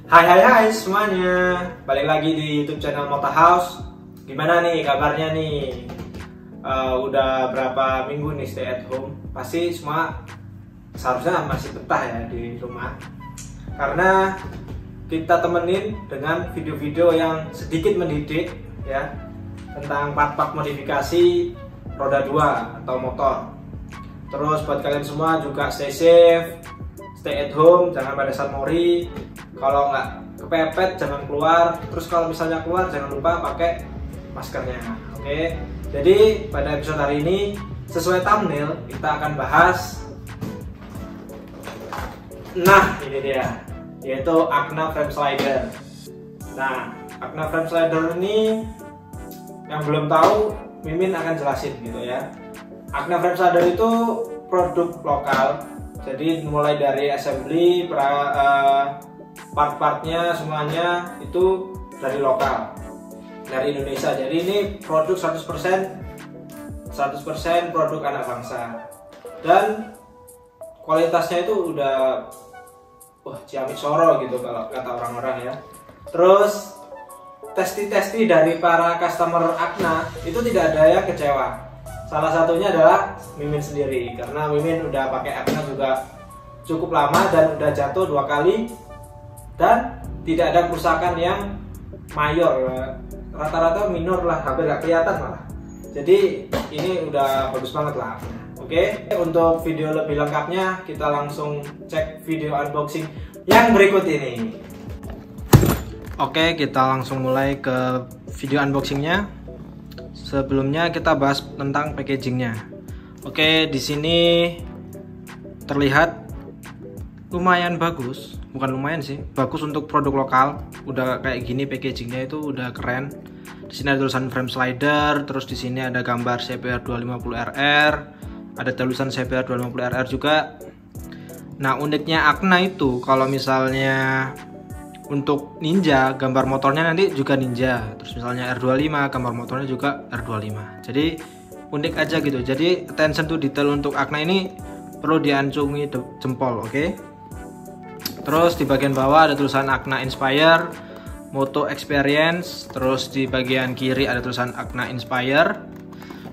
Hai semuanya, balik lagi di YouTube channel Mota House. Gimana nih kabarnya nih? Udah berapa minggu nih stay at home? Pasti semua seharusnya masih betah ya di rumah. Karena kita temenin dengan video-video yang sedikit mendidik ya, tentang part-part modifikasi roda 2 atau motor. Terus buat kalian semua juga stay safe, stay at home, jangan pada saat mori. Kalau nggak kepepet jangan keluar. Terus kalau misalnya keluar jangan lupa pakai maskernya. Oke. Jadi pada episode hari ini sesuai thumbnail kita akan bahas. Nah ini dia, yaitu Akna frame slider. Nah Akna frame slider ini yang belum tahu, Mimin akan jelasin gitu ya. Akna frame slider itu produk lokal. Jadi mulai dari assembly, part-partnya semuanya itu dari lokal, dari Indonesia. Jadi ini produk 100% produk anak bangsa. Dan kualitasnya itu udah ciamik soro gitu kalau kata orang-orang ya. Terus testi dari para customer Akna itu tidak ada yang kecewa. Salah satunya adalah Mimin sendiri, karena Mimin udah pakai Akna juga cukup lama dan udah jatuh 2 kali dan tidak ada kerusakan yang mayor, rata-rata minor lah, hampir gak kelihatan malah. Jadi ini udah bagus banget lah. Oke, untuk video lebih lengkapnya kita langsung cek video unboxing yang berikut ini. Oke, kita langsung mulai ke video unboxingnya. Sebelumnya kita bahas tentang packagingnya. Oke, di sini terlihat lumayan bagus, bukan lumayan sih, bagus untuk produk lokal. Udah kayak gini packagingnya itu udah keren. Di sini ada tulisan frame slider, terus di sini ada gambar CBR 250RR, ada tulisan CBR 250RR juga. Nah uniknya Akna itu kalau misalnya untuk Ninja, gambar motornya nanti juga Ninja. Terus misalnya R25, gambar motornya juga R25. Jadi unik aja gitu. Jadi attention to detail untuk Akna ini perlu diacungi jempol, oke? Terus di bagian bawah ada tulisan Akna Inspire, Moto Experience. Terus di bagian kiri ada tulisan Akna Inspire.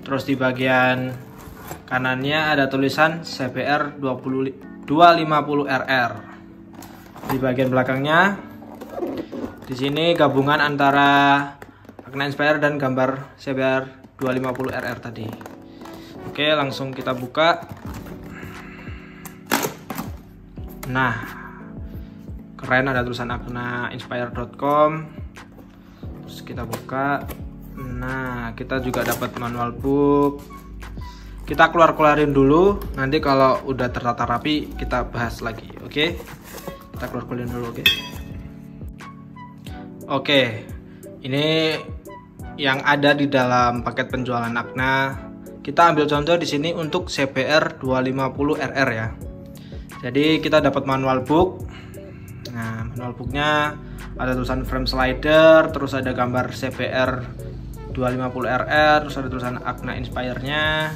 Terus di bagian kanannya ada tulisan CBR 250RR. Di bagian belakangnya, di sini gabungan antara Akna Inspire dan gambar CBR 250RR tadi. Oke, langsung kita buka. Nah, keren, ada tulisan aknainspire.com. Terus kita buka. Nah, kita juga dapat manual book. Kita keluarin dulu, nanti kalau udah tertata rapi kita bahas lagi, oke? Kita keluarin dulu, oke? Oke, ini yang ada di dalam paket penjualan Akna. Kita ambil contoh di sini untuk CBR 250RR ya. Jadi kita dapat manual book. Nah, manual booknya ada tulisan frame slider, terus ada gambar CBR 250RR, terus ada tulisan Akna Inspire-nya.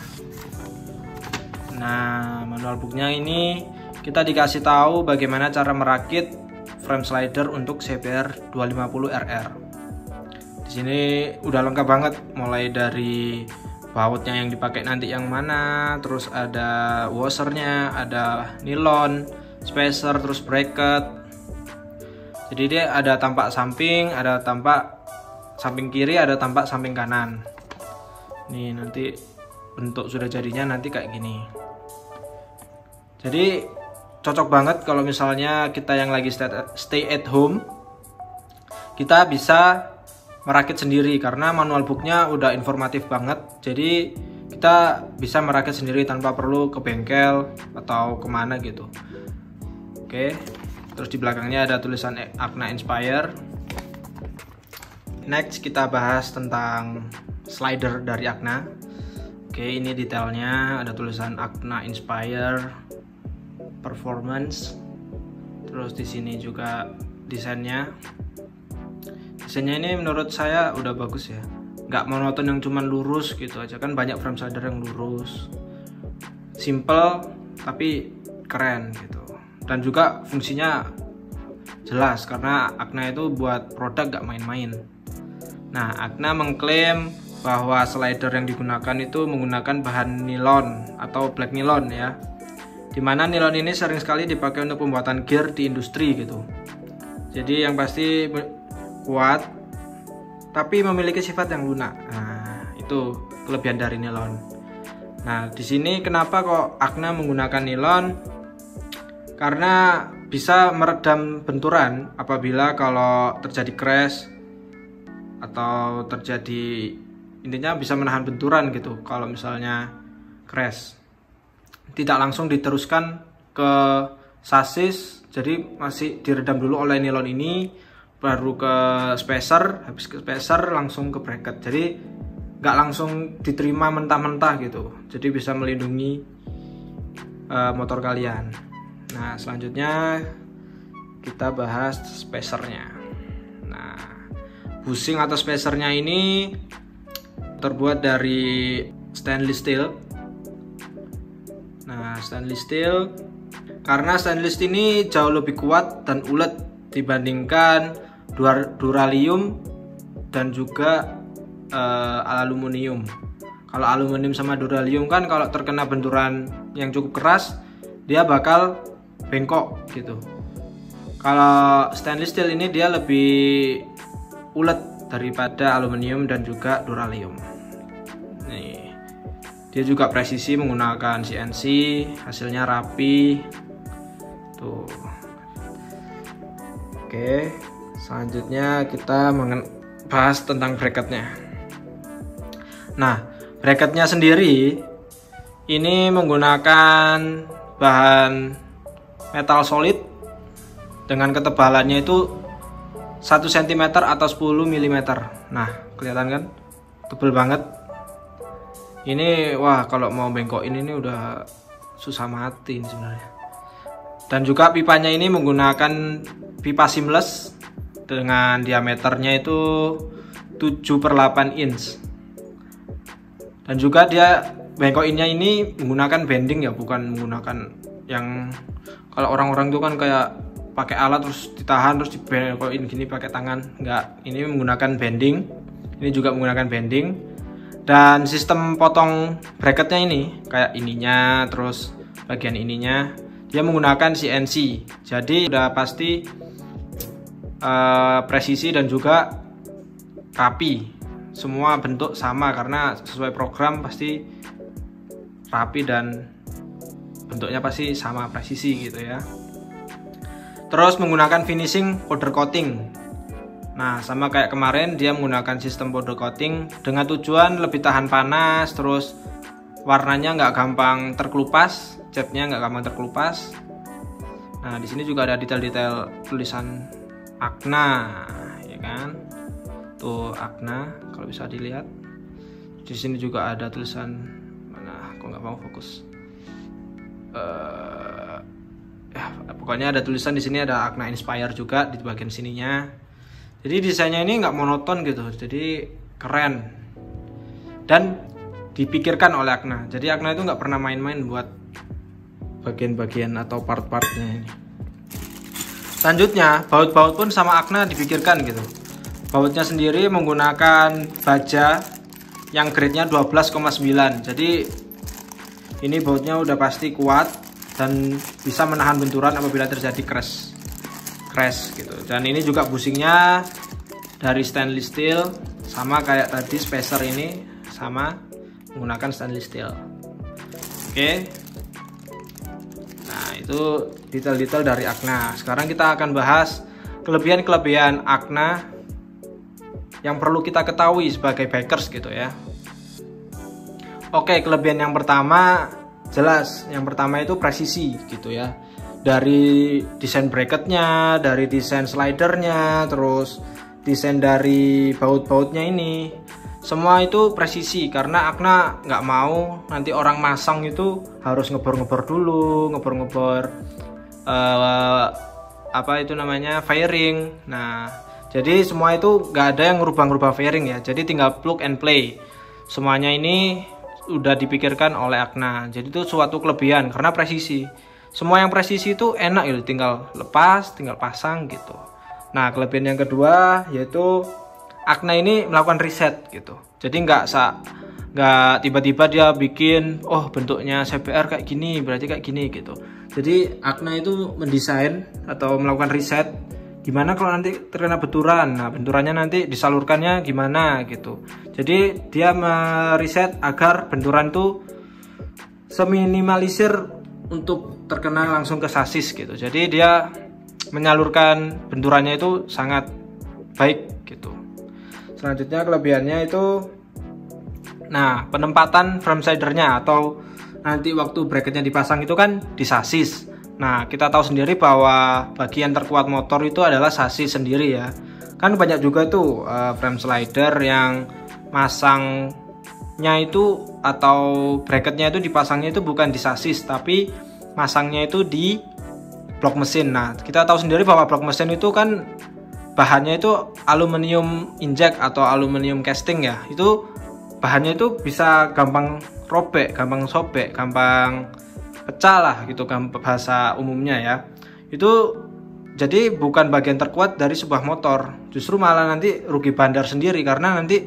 Nah, manual booknya ini kita dikasih tahu bagaimana cara merakit frame slider untuk CBR 250RR. Di sini udah lengkap banget, mulai dari bautnya yang dipakai nanti yang mana, terus ada washernya, ada nilon, spacer, terus bracket. Jadi dia ada tampak samping, ada tampak samping kiri, ada tampak samping kanan. Nih nanti bentuk sudah jadinya nanti kayak gini. Jadi cocok banget kalau misalnya kita yang lagi stay at home, kita bisa merakit sendiri karena manual booknya udah informatif banget. Jadi kita bisa merakit sendiri tanpa perlu ke bengkel atau kemana gitu. Oke. Terus di belakangnya ada tulisan Akna Inspire. Next kita bahas tentang slider dari Akna. Oke, ini detailnya, ada tulisan Akna Inspire Performance. Terus di sini juga desainnya. Desainnya ini menurut saya udah bagus ya. nggak monoton yang cuman lurus gitu aja, kan banyak frame slider yang lurus, simple tapi keren gitu. Dan juga fungsinya jelas karena Agna itu buat produk gak main-main. Nah, Agna mengklaim bahwa slider yang digunakan itu menggunakan bahan nilon atau black nilon ya, dimana nilon ini sering sekali dipakai untuk pembuatan gear di industri gitu. Jadi yang pasti kuat tapi memiliki sifat yang lunak. Nah, itu kelebihan dari nilon. Nah, di sini kenapa kok Agna menggunakan nilon? Karena bisa meredam benturan apabila kalau terjadi crash atau terjadi, intinya bisa menahan benturan gitu. Kalau misalnya crash tidak langsung diteruskan ke sasis, jadi masih diredam dulu oleh nilon ini, baru ke spacer, habis ke spacer langsung ke bracket. Jadi nggak langsung diterima mentah-mentah gitu, jadi bisa melindungi motor kalian. Nah, selanjutnya kita bahas spacernya. Nah, bushing atau spacernya ini terbuat dari stainless steel. Nah, stainless steel karena stainless ini jauh lebih kuat dan ulet dibandingkan duralium dan juga aluminium. Kalau aluminium sama duralium kan kalau terkena benturan yang cukup keras dia bakal bengkok gitu. Kalau stainless steel ini dia lebih ulet daripada aluminium dan juga duralium. Nih, dia juga presisi menggunakan CNC, hasilnya rapi. Tuh. Oke, selanjutnya kita bahas tentang bracketnya. Nah, bracketnya sendiri ini menggunakan bahan metal solid dengan ketebalannya itu 1 cm atau 10 mm. Nah, kelihatan kan? Tebel banget. Ini wah, kalau mau bengkokin ini udah susah mati ini sebenarnya. Dan juga pipanya ini menggunakan pipa seamless dengan diameternya itu 7/8 inch. Dan juga dia bengkokinnya ini menggunakan bending ya, bukan menggunakan yang kalau orang-orang itu kan kayak pakai alat terus ditahan terus dibengkokin gini pakai tangan. Enggak, ini menggunakan bending. Ini juga menggunakan bending. Dan sistem potong bracketnya ini kayak ininya, terus bagian ininya dia menggunakan CNC. Jadi udah pasti presisi dan juga rapi. Semua bentuk sama karena sesuai program pasti rapi dan bentuknya pasti sama presisi gitu ya. Terus menggunakan finishing powder coating. Nah, sama kayak kemarin dia menggunakan sistem powder coating dengan tujuan lebih tahan panas, terus warnanya nggak gampang terkelupas, catnya nggak gampang terkelupas. Nah, di sini juga ada detail-detail tulisan Agna, ya kan? Tuh Agna, kalau bisa dilihat. Di sini juga ada tulisan mana? Kok nggak mau fokus? Ya, pokoknya ada tulisan di sini, ada Agna Inspire juga di bagian sininya. Jadi desainnya ini nggak monoton gitu, jadi keren dan dipikirkan oleh Agna. Jadi Agna itu nggak pernah main-main buat bagian-bagian atau part-partnya ini. Selanjutnya baut-baut pun sama Agna dipikirkan gitu. Bautnya sendiri menggunakan baja yang grade-nya 12,9. Jadi ini bautnya udah pasti kuat dan bisa menahan benturan apabila terjadi crash gitu. Dan ini juga bushingnya dari stainless steel, sama kayak tadi spacer ini sama menggunakan stainless steel. Oke. Nah, itu detail-detail dari Agna. Sekarang kita akan bahas kelebihan-kelebihan Agna yang perlu kita ketahui sebagai bikers gitu ya. Oke, kelebihan yang pertama jelas, yang pertama itu presisi gitu ya. Dari desain bracketnya, dari desain slidernya, terus desain dari baut-bautnya ini, semua itu presisi karena Agna nggak mau nanti orang masang itu harus ngebor-ngebor dulu, ngebor-ngebor apa itu namanya fairing. Nah, Jadi semua itu nggak ada yang ngerubah-ngerubah fairing ya. Jadi tinggal plug and play. Semuanya ini udah dipikirkan oleh Agna. Jadi itu suatu kelebihan karena presisi. Semua yang presisi itu enak gitu, tinggal lepas, tinggal pasang gitu. Nah, kelebihan yang kedua yaitu Agna ini melakukan riset gitu. Jadi nggak tiba-tiba dia bikin, oh bentuknya CBR kayak gini, berarti kayak gini gitu. Jadi Agna itu mendesain atau melakukan riset gimana kalau nanti terkena benturan. Nah, benturannya nanti disalurkannya gimana gitu. Jadi dia meriset agar benturan itu seminimalisir untuk terkena langsung ke sasis gitu. Jadi dia menyalurkan benturannya itu sangat baik gitu. Selanjutnya kelebihannya itu, nah, penempatan frame sidernya atau nanti waktu bracketnya dipasang itu kan di sasis. Nah, kita tahu sendiri bahwa bagian terkuat motor itu adalah sasis sendiri ya. Kan banyak juga tuh frame slider yang masangnya itu atau bracketnya itu dipasangnya itu bukan di sasis, tapi masangnya itu di blok mesin. Nah, kita tahu sendiri bahwa blok mesin itu kan bahannya itu aluminium inject atau aluminium casting ya. Itu bahannya itu bisa gampang robek, gampang sobek, gampang pecah lah gitu kan bahasa umumnya ya. Itu jadi bukan bagian terkuat dari sebuah motor, justru malah nanti rugi bandar sendiri karena nanti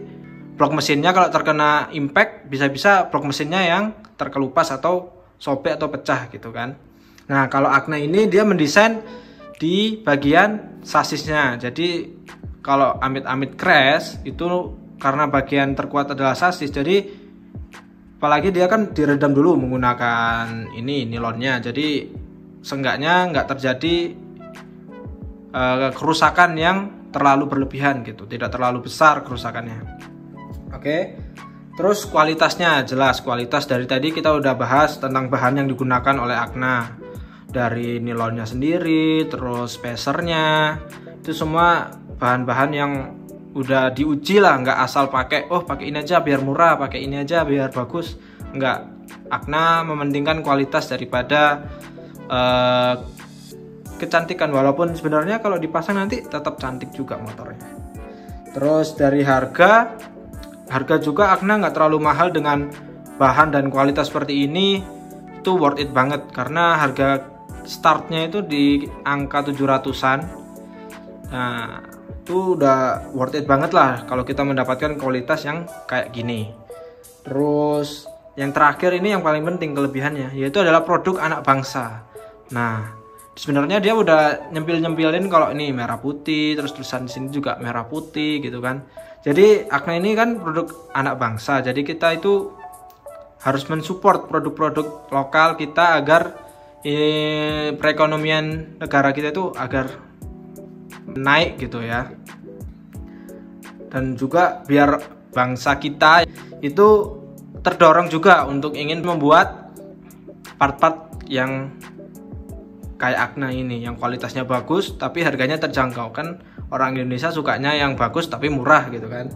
blok mesinnya kalau terkena impact bisa-bisa blok mesinnya yang terkelupas atau sobek atau pecah gitu kan. Nah, kalau Agna ini dia mendesain di bagian sasisnya. Jadi kalau amit-amit crash itu karena bagian terkuat adalah sasis, jadi apalagi dia kan diredam dulu menggunakan ini nilonnya, jadi seenggaknya nggak terjadi kerusakan yang terlalu berlebihan gitu, tidak terlalu besar kerusakannya. Oke, terus kualitasnya jelas. Kualitas dari tadi kita udah bahas tentang bahan yang digunakan oleh Agna, dari nilonnya sendiri, terus spacernya, itu semua bahan-bahan yang udah diuji lah, nggak asal pakai, oh pakai ini aja biar murah, pakai ini aja biar bagus. Nggak, Agna mementingkan kualitas daripada kecantikan, walaupun sebenarnya kalau dipasang nanti tetap cantik juga motornya. Terus dari harga juga Agna nggak terlalu mahal. Dengan bahan dan kualitas seperti ini itu worth it banget, karena harga startnya itu di angka 700-an. Nah, itu udah worth it banget lah kalau kita mendapatkan kualitas yang kayak gini. Terus yang terakhir ini yang paling penting kelebihannya, yaitu adalah produk anak bangsa. Nah, sebenarnya dia udah nyempilin kalau ini merah putih, terus tulisan di sini juga merah putih gitu kan. Jadi Agna ini kan produk anak bangsa, jadi kita itu harus mensupport produk-produk lokal kita agar perekonomian negara kita itu agar naik gitu ya. Dan juga biar bangsa kita itu terdorong juga untuk ingin membuat part-part yang kayak Agna ini, yang kualitasnya bagus tapi harganya terjangkau. Kan orang Indonesia sukanya yang bagus tapi murah gitu kan.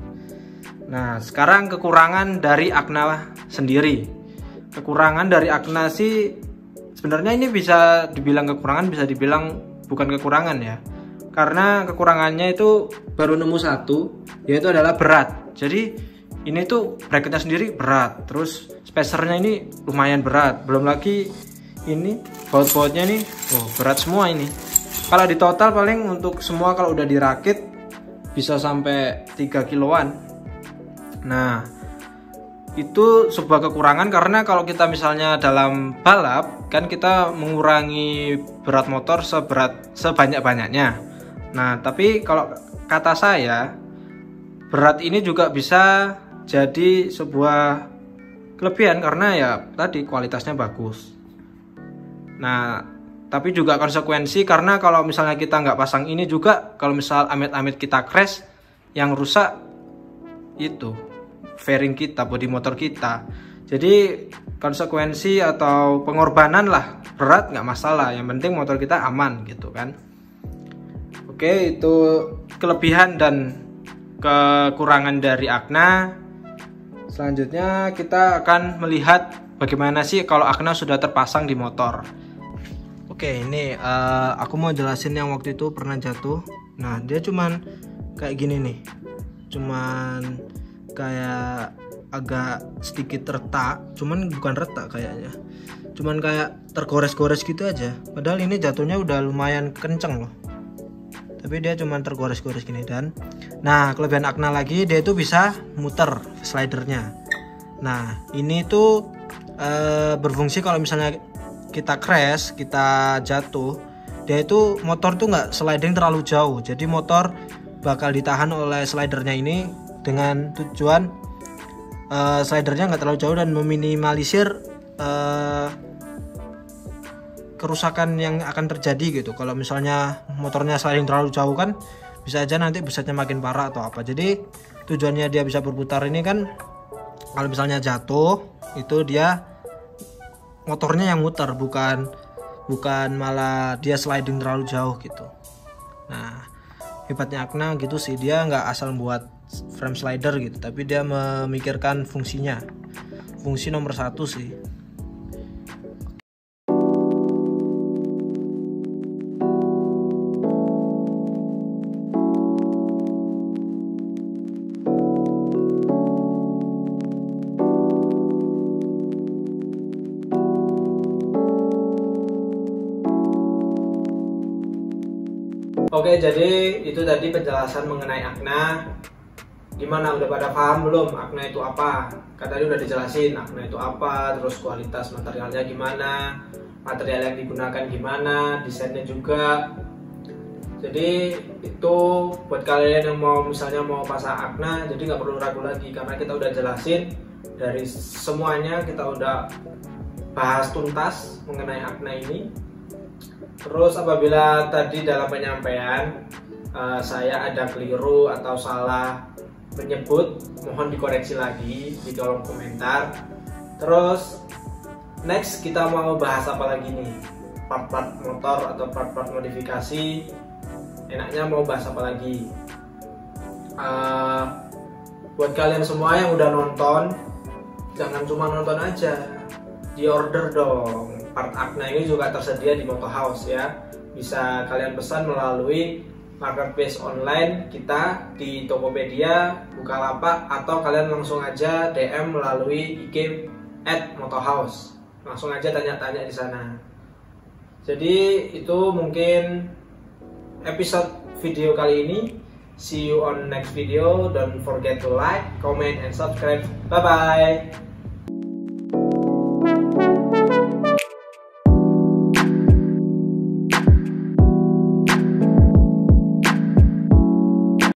Nah, sekarang kekurangan dari Agna sendiri. Kekurangan dari Agna sih sebenarnya ini bisa dibilang kekurangan, bisa dibilang bukan kekurangan ya. Karena kekurangannya itu baru nemu satu, yaitu adalah berat. Jadi ini tuh bracketnya sendiri berat, terus spacernya ini lumayan berat, belum lagi ini baut-bautnya nih, oh berat semua ini. Kalau di total paling untuk semua kalau udah dirakit bisa sampai 3 kiloan. Nah, itu sebuah kekurangan karena kalau kita misalnya dalam balap kan kita mengurangi berat motor sebanyak-banyaknya. Nah, tapi kalau kata saya, berat ini juga bisa jadi sebuah kelebihan karena ya tadi kualitasnya bagus. Nah, tapi juga konsekuensi karena kalau misalnya kita nggak pasang ini juga, kalau misal amit-amit kita crash, yang rusak itu fairing kita, bodi motor kita. Jadi konsekuensi atau pengorbanan lah, berat nggak masalah, yang penting motor kita aman gitu kan. Oke, itu kelebihan dan kekurangan dari Agna. Selanjutnya kita akan melihat bagaimana sih kalau Agna sudah terpasang di motor. Oke, ini aku mau jelasin yang waktu itu pernah jatuh. Nah, dia cuman kayak gini nih, cuman kayak agak sedikit retak, cuman bukan retak kayaknya, cuman kayak tergores-gores gitu aja. Padahal ini jatuhnya udah lumayan kenceng loh, tapi dia cuman tergores-gores gini. Dan nah, kelebihan Akna lagi, dia itu bisa muter slidernya. Nah, ini tuh berfungsi kalau misalnya kita crash, kita jatuh, dia itu motor tuh nggak sliding terlalu jauh, jadi motor bakal ditahan oleh slidernya ini dengan tujuan slidernya nggak terlalu jauh dan meminimalisir kerusakan yang akan terjadi gitu. Kalau misalnya motornya sliding terlalu jauh kan bisa aja nanti besetnya makin parah atau apa. Jadi tujuannya dia bisa berputar ini kan, kalau misalnya jatuh itu dia motornya yang muter, bukan malah dia sliding terlalu jauh gitu. Nah, hebatnya Akna gitu sih, dia nggak asal buat frame slider gitu, tapi dia memikirkan fungsinya. Fungsi nomor 1 sih. Oke, jadi itu tadi penjelasan mengenai Akna. Gimana, udah pada paham belum Akna itu apa? Kan tadi udah dijelasin Akna itu apa, terus kualitas materialnya gimana, material yang digunakan gimana, desainnya juga. Jadi itu buat kalian yang misalnya mau pasang Akna, jadi nggak perlu ragu lagi, karena kita udah jelasin dari semuanya, kita udah bahas tuntas mengenai Akna ini. Terus apabila tadi dalam penyampaian saya ada keliru atau salah menyebut, mohon dikoreksi lagi di kolom komentar. Terus next kita mau bahas apa lagi nih? Part-part motor atau part-part modifikasi, enaknya mau bahas apa lagi? Buat kalian semua yang udah nonton, jangan cuma nonton aja, di order dong. Part Akna ini juga tersedia di Moto House ya. Bisa kalian pesan melalui marketplace online kita di Tokopedia, Bukalapak, atau kalian langsung aja DM melalui IG @motohouse. Langsung aja tanya-tanya di sana. Jadi itu mungkin episode video kali ini. See you on next video. Don't forget to like, comment, and subscribe. Bye bye.